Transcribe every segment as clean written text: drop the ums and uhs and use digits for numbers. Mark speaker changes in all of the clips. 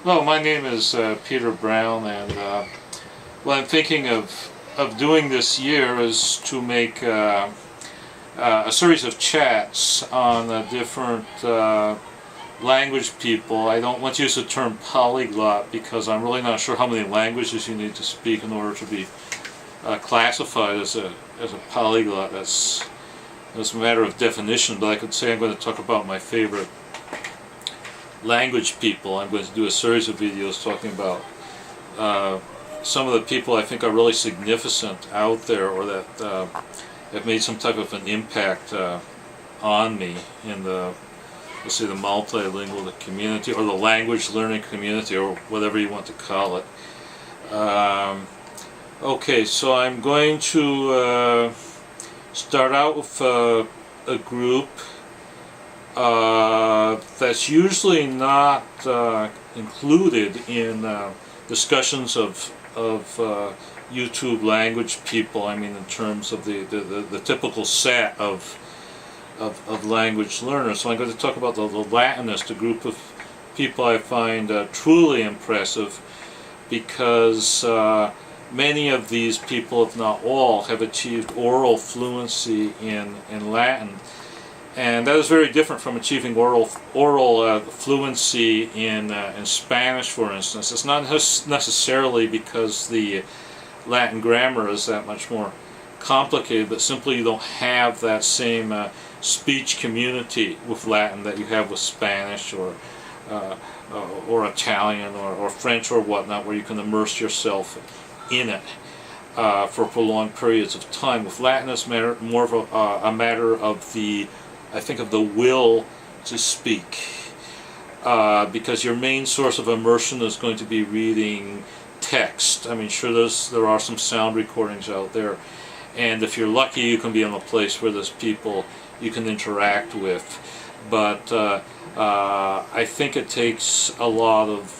Speaker 1: Well, my name is Peter Brown, and what I'm thinking of doing this year is to make a series of chats on different language people. I don't want to use the term polyglot because I'm really not sure how many languages you need to speak in order to be classified as a polyglot. That's a matter of definition, but I could say I'm going to talk about my favorite language people. I'm going to do a series of videos talking about some of the people I think are really significant out there, or that have made some type of an impact on me in the, let's say, the multilingual community, or the language learning community, or whatever you want to call it. Okay, so I'm going to start out with a group that's usually not included in discussions of YouTube language people. I mean, in terms of the typical set of language learners. So I'm going to talk about the LATINISTs, a group of people I find truly impressive, because many of these people, if not all, have achieved oral fluency in Latin. And that is very different from achieving oral fluency in Spanish, for instance. It's not necessarily because the Latin grammar is that much more complicated, but simply you don't have that same speech community with Latin that you have with Spanish or Italian or French or whatnot, where you can immerse yourself in it for prolonged periods of time. With Latin, it's more of a matter of the will to speak, because your main source of immersion is going to be reading text. I mean, sure, there are some sound recordings out there, and if you're lucky, you can be in a place where there's people you can interact with. But I think it takes a lot of,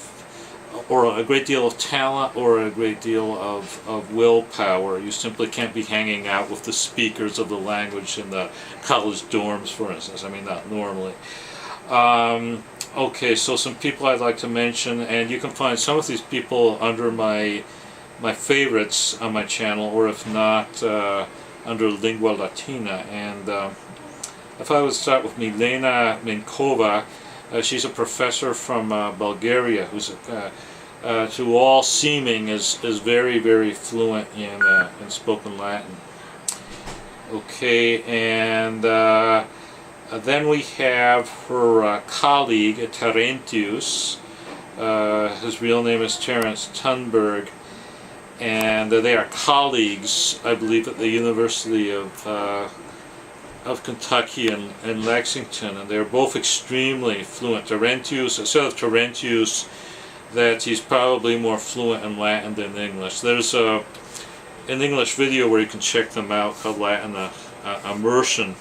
Speaker 1: or a great deal of talent, or a great deal of willpower. You simply can't be hanging out with the speakers of the language in the college dorms, for instance. I mean, not normally. Okay, so some people I'd like to mention, and you can find some of these people under my favorites on my channel, or if not, under Lingua Latina. And if I would start with Milena Minkova, she's a professor from Bulgaria, who's to all seeming is very, very fluent in spoken Latin. Okay, and then we have her colleague, Terentius. His real name is Terence Thunberg, and they are colleagues, I believe, at the University of Kentucky and Lexington, and they're both extremely fluent. Terentius, instead of Terentius, that he's probably more fluent in Latin than English. There's an English video where you can check them out called Latin Immersion,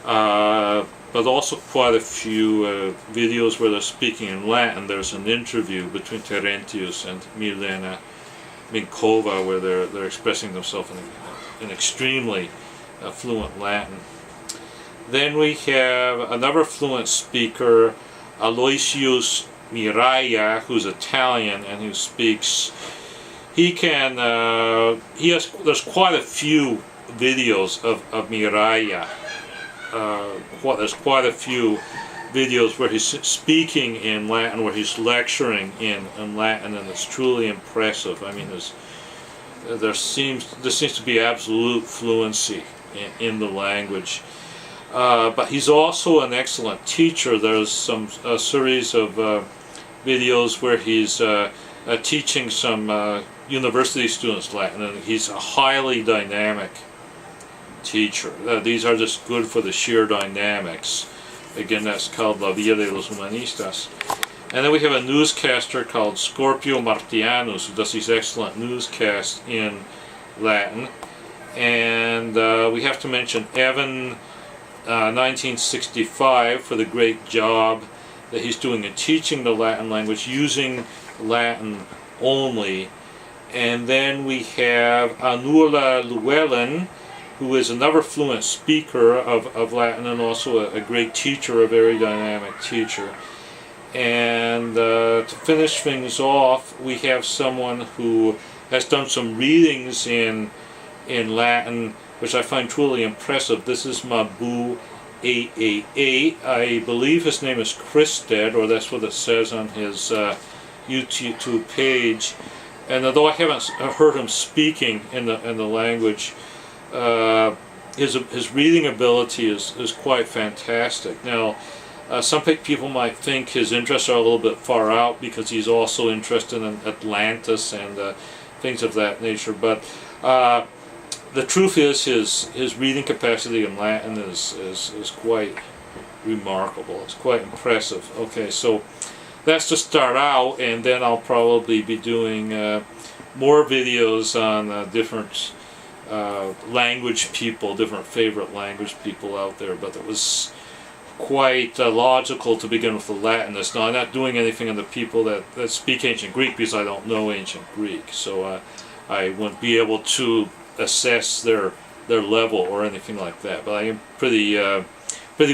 Speaker 1: but also quite a few videos where they're speaking in Latin. There's an interview between Terentius and Milena Minkova where they're expressing themselves in extremely fluent Latin. Then we have another fluent speaker, Aloisius Miraglia, who's Italian and who speaks. There's quite a few videos of Miraglia. There's quite a few videos where he's speaking in Latin, where he's lecturing in Latin, and it's truly impressive. I mean, there seems to be absolute fluency in the language. But he's also an excellent teacher. There's a series of videos where he's teaching some university students Latin, and he's a highly dynamic teacher. These are just good for the sheer dynamics. Again, that's called La Via de los Humanistas. And then we have a newscaster called Scorpio Martianus, who does these excellent newscasts in Latin. And we have to mention Evan 1965 for the great job that he's doing in teaching the Latin language using Latin only. And then we have Anula Llewellyn, who is another fluent speaker of Latin and also a great teacher, a very dynamic teacher. And to finish things off, we have someone who has done some readings in Latin, which I find truly impressive. This is Mabu 888. I believe his name is Christed, or that's what it says on his YouTube page. And although I haven't heard him speaking in the language, his reading ability is quite fantastic. Now, some people might think his interests are a little bit far out because he's also interested in Atlantis and things of that nature. But the truth is, his reading capacity in Latin is quite remarkable. It's quite impressive. Okay, so that's to start out, and then I'll probably be doing more videos on different language people, different favorite language people out there. But it was quite logical to begin with the Latinists. Now, I'm not doing anything on the people that speak ancient Greek because I don't know ancient Greek, so I wouldn't be able to assess their level or anything like that. But I am pretty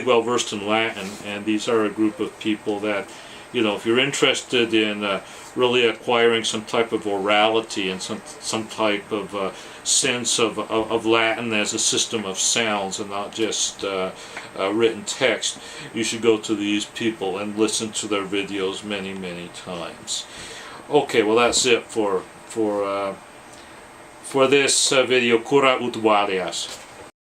Speaker 1: well versed in Latin, and these are a group of people that, you know, if you're interested in really acquiring some type of orality and some type of sense of Latin as a system of sounds and not just written text, you should go to these people and listen to their videos many times. Okay, well, that's it for this video. Cura ut valias.